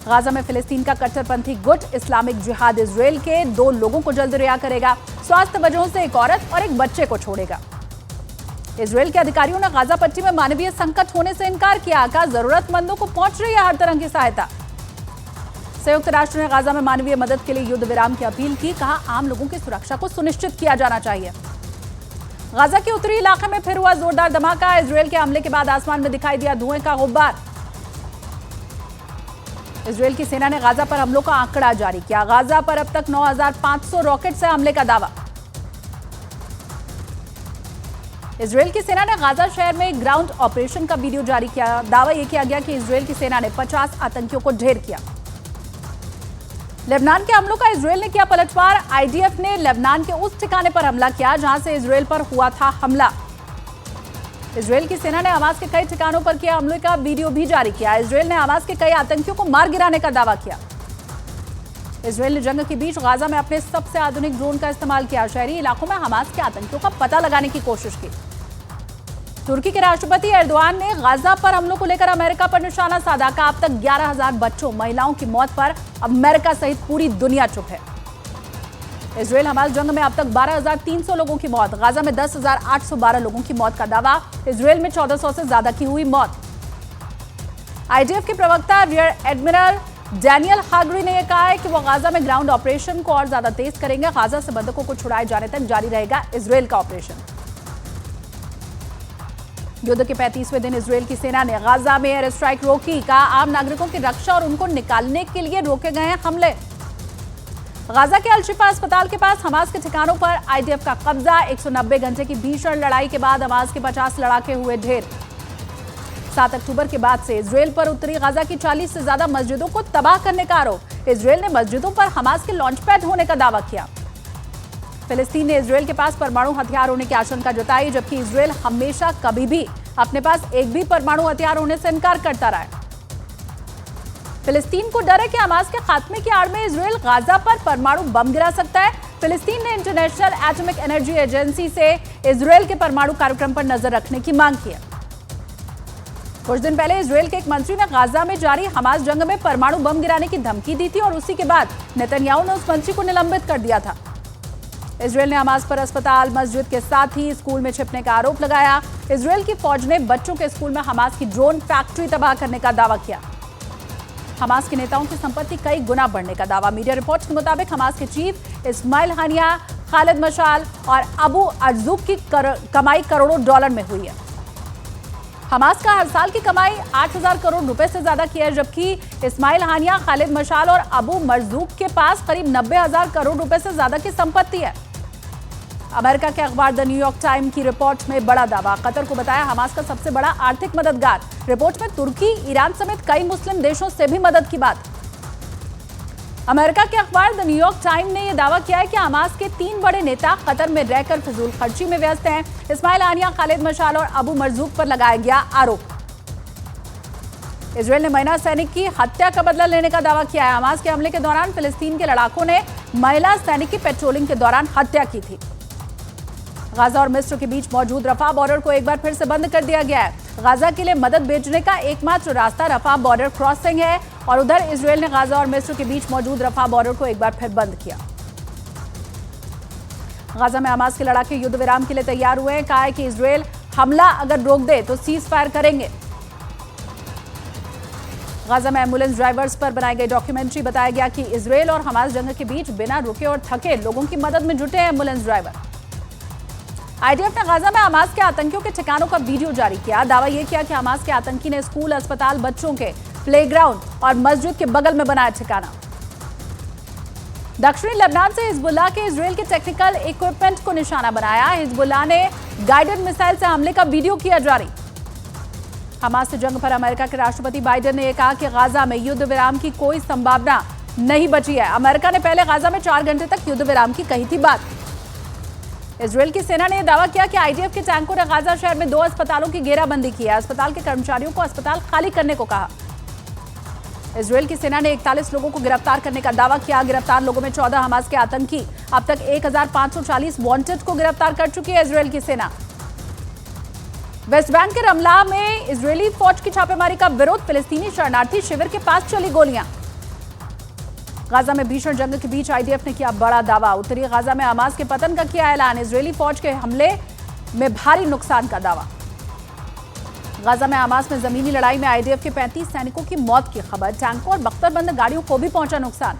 Gaza में फिलिस्तीन का कट्टरपंथी गुट इस्लामिक जिहाद इजरायल के 2 लोगों को जल्द रिहा करेगा। स्वास्थ्य वजहों से एक औरत और एक बच्चे को छोड़ेगा। इजरायल के अधिकारियों ने गाजा पट्टी में मानवीय संकट होने से इनकार किया। कहा जरूरतमंदों को पहुंच रही है हर तरह की सहायता। संयुक्त राष्ट्र ने गाजा में मानवीय मदद के लिए युद्ध विराम की अपील की। कहा आम लोगों की सुरक्षा को सुनिश्चित किया जाना चाहिए। गाजा के उत्तरी इलाके में फिर हुआ जोरदार धमाका। इजरायल के हमले के बाद आसमान में दिखाई दिया धुएं का गुब्बार। इजरायल की सेना ने गाजा पर हमलों का आंकड़ा जारी किया। गाजा पर अब तक 9,500 रॉकेट से हमले का दावा। इजरायल की सेना ने गाजा शहर में ग्राउंड ऑपरेशन का वीडियो जारी किया। दावा यह किया गया कि इजरायल की सेना ने 50 आतंकियों को ढेर किया। लेबनान के हमलों का इजरायल ने किया पलटवार। आईडीएफ ने लेबनान के उस ठिकाने पर हमला किया जहां से इजरायल पर हुआ था हमला। इजरायल की सेना ने हमास के कई ठिकानों पर किया हमले का वीडियो भी जारी किया। इजरायल ने हमास के कई आतंकियों को मार गिराने का दावा किया। इजरायल ने जंग के बीच गाजा में अपने सबसे आधुनिक ड्रोन का इस्तेमाल किया। शहरी इलाकों में हमास के आतंकियों का पता लगाने की कोशिश की। तुर्की के राष्ट्रपति एर्दोआन ने गाजा पर हमलों को लेकर अमेरिका पर निशाना साधा। कहा अब तक 11,000 बच्चों महिलाओं की मौत पर अमेरिका सहित पूरी दुनिया चुप है। इजरायल हमास जंग में अब तक 12,300 लोगों की मौत। गाजा में 10,812 लोगों की मौत का दावा। इजरायल में 1,400 से ज्यादा की हुई मौत। आईडीएफ के प्रवक्ता रियर एडमिरल डैनियल हागरी ने यह कहा है कि वो गाजा में ग्राउंड ऑपरेशन को और ज्यादा तेज करेंगे। गाजा से बंधकों को छुड़ाए जाने तक जारी रहेगा इजरायल का ऑपरेशन। युद्ध के 35वें दिन इजरायल की सेना ने गाजा में एयर स्ट्राइक रोकी। कहा आम नागरिकों की रक्षा और उनको निकालने के लिए रोके गए हैं हमले। गाजा के अल-शिफा अस्पताल के पास हमास के ठिकानों पर आईडीएफ का कब्जा। 190 घंटे की भीषण लड़ाई के बाद हमास के 50 लड़ाके हुए ढेर। 7 अक्टूबर के बाद से इजरायल पर उत्तरी गाजा की 40 से ज्यादा मस्जिदों को तबाह करने का आरोप। इजरायल ने मस्जिदों पर हमास के लॉन्च पैड होने का दावा किया। फिलिस्तीन ने इजरायल के पास परमाणु हथियार होने की आशंका जताई, जबकि इजरायल हमेशा कभी भी अपने पास एक भी परमाणु हथियार होने से इनकार करता रहा है। फिलिस्तीन को डर है कि हमास के खात्मे की आड़ में इजरायल गाजा पर परमाणु बम गिरा सकता है। फिलिस्तीन ने इंटरनेशनल एटॉमिक एनर्जी एजेंसी से इजरायल के परमाणु कार्यक्रम पर नजर रखने की मांग की है। कुछ दिन पहले इजरायल के एक मंत्री ने गाजा में जारी हमास जंग में परमाणु बम गिराने की धमकी दी थी और उसी के बाद नेतन्याहू ने उस मंत्री को निलंबित कर दिया था। इजरायल ने हमास पर अस्पताल, मस्जिद के साथ ही स्कूल में छिपने का आरोप लगाया। इजरायल की फौज ने बच्चों के स्कूल में हमास की ड्रोन फैक्ट्री तबाह करने का दावा किया। हमास के नेताओं की संपत्ति कई गुना बढ़ने का दावा। मीडिया रिपोर्ट्स के मुताबिक हमास के चीफ इस्माइल हानिया, खालिद मशाल और अबू अर्जुक की कमाई करोड़ों डॉलर में हुई है। हमास का हर साल की कमाई 8,000 करोड़ रुपए से ज्यादा की है, जबकि इस्माइल हानिया, खालिद मशाल और अबू मरजूक के पास करीब 90,000 करोड़ रुपए से ज्यादा की संपत्ति है। अमेरिका के अखबार द न्यूयॉर्क टाइम की रिपोर्ट में बड़ा दावा। कतर को बताया हमास का सबसे बड़ा आर्थिक मददगार। रिपोर्ट में तुर्की, ईरान समेत कई मुस्लिम देशों से भी मदद की बात। अमेरिका के अखबार द न्यूयॉर्क टाइम ने यह दावा किया है कि हमास के 3 बड़े नेता कतर में रहकर फिजूल खर्ची में व्यस्त हैं। इस्माइल हानिया, खालिद मशाल और अबू मरजूक पर लगाया गया आरोप। इजरायल ने महिला सैनिक की हत्या का बदला लेने का दावा किया है। हमास के हमले के दौरान फिलिस्तीन के लड़ाकों ने महिला सैनिक की पेट्रोलिंग के दौरान हत्या की थी। गाजा और मिस्र के बीच मौजूद रफा बॉर्डर को एक बार फिर से बंद कर दिया गया है। गाजा के लिए मदद भेजने का एकमात्र रास्ता रफा बॉर्डर क्रॉसिंग है और उधर इजरायल ने गाजा और मिस्र के बीच मौजूद रफा बॉर्डर को एक बार फिर बंद किया। गाजा में हमास के लड़ाके युद्ध विराम के लिए तैयार हुए हैं। कहा है कि इजरायल हमला अगर रोक दे तो सीज फायर करेंगे। गाजा में एम्बुलेंस ड्राइवर्स पर बनाई गई डॉक्यूमेंट्री बताया गया कि इजरायल और हमास जंग के बीच बिना रुके और थके लोगों की मदद में जुटे हैं एम्बुलेंस ड्राइवर। आईडीएफ ने गाजा में हमास के आतंकियों के ठिकानों का वीडियो जारी किया। दावा यह किया कि हमास के आतंकी ने स्कूल, अस्पताल, बच्चों के प्लेग्राउंड और मस्जिद के बगल में बनाया ठिकाना। दक्षिणी लेबनान से हिजबुल्लाह के इजरायल के टेक्निकल इक्विपमेंट को निशाना बनाया। हिजबुल्लाह ने गाइडेड मिसाइल से हमले का वीडियो किया जारी। हमास से जंग पर अमेरिका के राष्ट्रपति बाइडेन ने यह कहा कि गाजा में युद्ध विराम की कोई संभावना नहीं बची है। अमेरिका ने पहले गाजा में 4 घंटे तक युद्ध विराम की कही थी बात। इजरायल की सेना ने यह दावा किया कि आईडीएफ के टैंकों ने गाजा शहर में 2 अस्पतालों की घेराबंदी की है। अस्पताल के कर्मचारियों को अस्पताल खाली करने को कहा। इजरायल की सेना ने 41 लोगों को गिरफ्तार करने का दावा किया। गिरफ्तार लोगों में 14 हमास के आतंकी। अब तक 1,540 वांटेड को गिरफ्तार कर चुकी है इजरायल की सेना। वेस्ट बैंक के रमला में इजरायली फौज की छापेमारी का विरोध। फिलिस्तीनी शरणार्थी शिविर के पास चली गोलियां। गाजा में भीषण जंग के बीच आईडीएफ ने किया बड़ा दावा। उत्तरी गाजा में हमास के पतन का किया ऐलान। इजरायली फौज के हमले में भारी नुकसान का दावा। गाजा में हमास में जमीनी लड़ाई में आईडीएफ के 35 सैनिकों की मौत की खबर। टैंकों और बख्तरबंद गाड़ियों को भी पहुंचा नुकसान।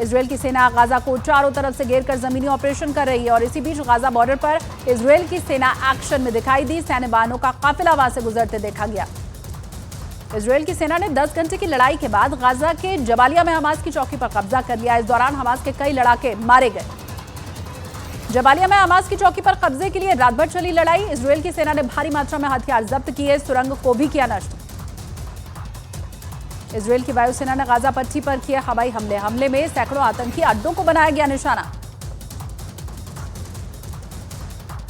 इजरायल की सेना गाजा को चारों तरफ से घेरकर जमीनी ऑपरेशन कर रही है और इसी बीच गाजा बॉर्डर पर इजरायल की सेना एक्शन में दिखाई दी। सैन्य वाहनों का काफिला वहां से गुजरते देखा गया। इजरायल की सेना ने 10 घंटे की लड़ाई के बाद गाजा के जबालिया में हमास की चौकी पर कब्जा कर लिया। इस दौरान हमास के कई लड़ाके मारे गए। जबालिया में हमास की चौकी पर कब्जे के लिए रात भर चली लड़ाई। इजरायल की सेना ने भारी मात्रा में हथियार जब्त किए, सुरंग को भी किया नष्ट। इजरायल की वायुसेना ने गाजा पट्टी पर किए हवाई हमले में सैकड़ों आतंकी अड्डों को बनाया गया निशाना।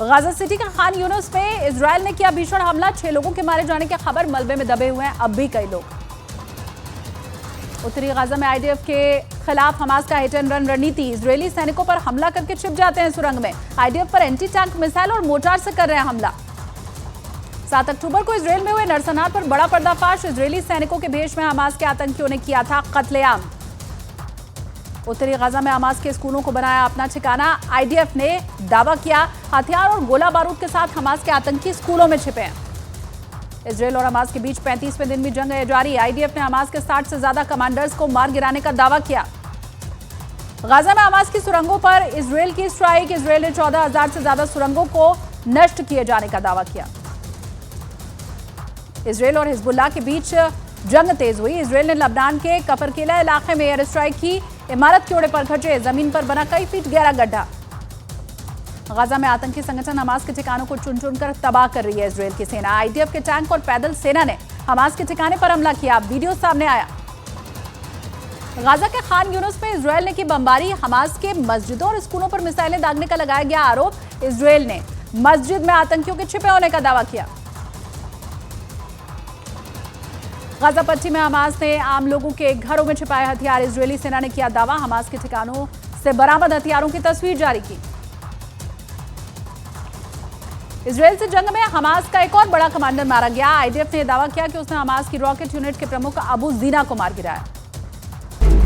गाजा सिटी के खान यूनुस में इजरायल ने किया भीषण हमला। 6 लोगों के मारे जाने की खबर। मलबे में दबे हुए हैं अब भी कई लोग। उत्तरी गाजा में आईडीएफ के खिलाफ हमास का हिट एंड रन रणनीति। इजरायली सैनिकों पर हमला करके छिप जाते हैं सुरंग में। आईडीएफ पर एंटी टैंक मिसाइल और मोर्टार से कर रहे हैं हमला। 7 अक्टूबर को इजरायल में हुए नरसंहार पर बड़ा पर्दाफाश। इजरायली सैनिकों के भेष में हमास के आतंकियों ने किया था कत्लेआम। उत्तरी गाजा में हमास के स्कूलों को बनाया अपना ठिकाना। आईडीएफ ने दावा किया हथियार और गोला बारूद के साथ हमास के आतंकी स्कूलों में छिपे हैं। इजरायल और हमास के बीच 35वें दिन भी जंग है जारी। आईडीएफ ने हमास के 60 से ज्यादा कमांडर्स को मार गिराने का दावा किया। गाजा में हमास की सुरंगों पर इजरायल की स्ट्राइक। इजरायल ने 14,000 से ज्यादा सुरंगों को नष्ट किए जाने का दावा किया। इजरायल और हिजबुल्लाह के बीच जंग तेज हुई। इजरायल ने लबनान के कफरकेला इलाके में एयर स्ट्राइक की। इमारत के ओड़े पर घटे जमीन पर बना कई फीट गहरा गड्ढा। गाजा में आतंकी संगठन हमास के ठिकानों को चुन चुनकर तबाह कर रही है इजरायल की सेना। आईडीएफ के टैंक और पैदल सेना ने हमास के ठिकाने पर हमला किया। वीडियो सामने आया। गाजा के खान यूनुस में इजरायल ने की बमबारी। हमास के मस्जिदों और स्कूलों पर मिसाइलें दागने का लगाया गया आरोप। इजरायल ने मस्जिद में आतंकियों के छिपे होने का दावा किया। गाजा पट्टी में हमास ने आम लोगों के घरों में छिपाए हथियार। इजरायली सेना ने किया दावा। हमास के ठिकानों से बरामद हथियारों की तस्वीर जारी की। इजरायल से जंग में हमास का एक और बड़ा कमांडर मारा गया। आईडीएफ ने दावा किया कि उसने हमास की रॉकेट यूनिट के प्रमुख अबू जीना को मार गिराया।